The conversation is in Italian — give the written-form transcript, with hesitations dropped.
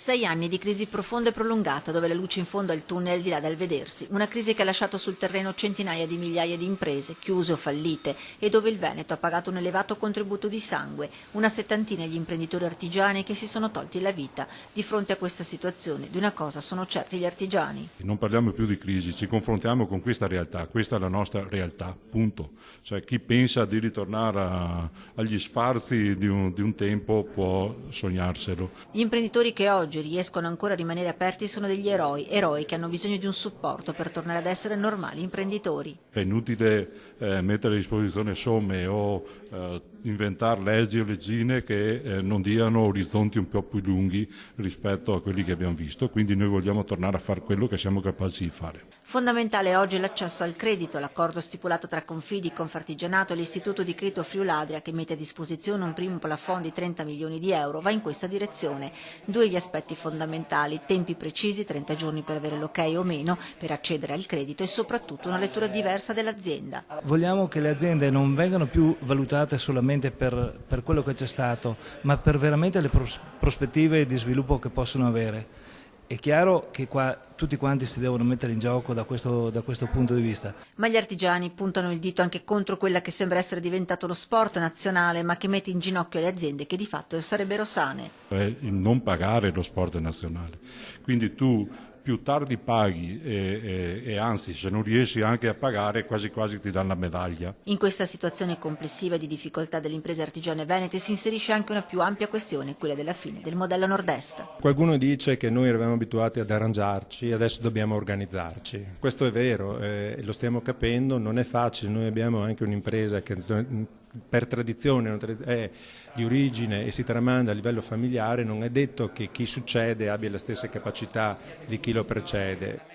6 anni di crisi profonda e prolungata, dove la luce in fondo al tunnel è al di là del vedersi. Una crisi che ha lasciato sul terreno centinaia di migliaia di imprese, chiuse o fallite, e dove il Veneto ha pagato un elevato contributo di sangue, una settantina gli imprenditori artigiani che si sono tolti la vita. Di fronte a questa situazione, di una cosa sono certi gli artigiani. Non parliamo più di crisi, ci confrontiamo con questa realtà, questa è la nostra realtà, punto. Cioè chi pensa di ritornare agli sfarzi di un tempo può sognarselo. Gli imprenditori che oggi riescono ancora a rimanere aperti sono degli eroi che hanno bisogno di un supporto per tornare ad essere normali imprenditori. È inutile mettere a disposizione somme o inventare leggi o leggine che non diano orizzonti un po' più lunghi rispetto a quelli che abbiamo visto, quindi noi vogliamo tornare a fare quello che siamo capaci di fare. Fondamentale oggi è l'accesso al credito. L'accordo stipulato tra Confidi, Confartigianato e l'Istituto di Credito Friuladria, che mette a disposizione un primo plafond di 30 milioni di euro, va in questa direzione. Due gli aspetti fondamentali: tempi precisi, 30 giorni per avere l'ok o meno per accedere al credito, e soprattutto una lettura diversa dell'azienda. Vogliamo che le aziende non vengano più valutate solamente per quello che c'è stato, ma per veramente le prospettive di sviluppo che possono avere. È chiaro che qua tutti quanti si devono mettere in gioco da questo punto di vista. Ma gli artigiani puntano il dito anche contro quella che sembra essere diventato lo sport nazionale, ma che mette in ginocchio le aziende che di fatto sarebbero sane. Il non pagare lo sport nazionale. Quindi tu più tardi paghi e anzi se non riesci anche a pagare quasi quasi ti danno la medaglia. In questa situazione complessiva di difficoltà delle imprese artigiane venete si inserisce anche una più ampia questione, quella della fine del modello nord-est. Qualcuno dice che noi eravamo abituati ad arrangiarci, adesso dobbiamo organizzarci. Questo è vero, lo stiamo capendo, non è facile, noi abbiamo anche un'impresa che per tradizione è di origine e si tramanda a livello familiare, non è detto che chi succede abbia le stesse capacità di chi lo precede.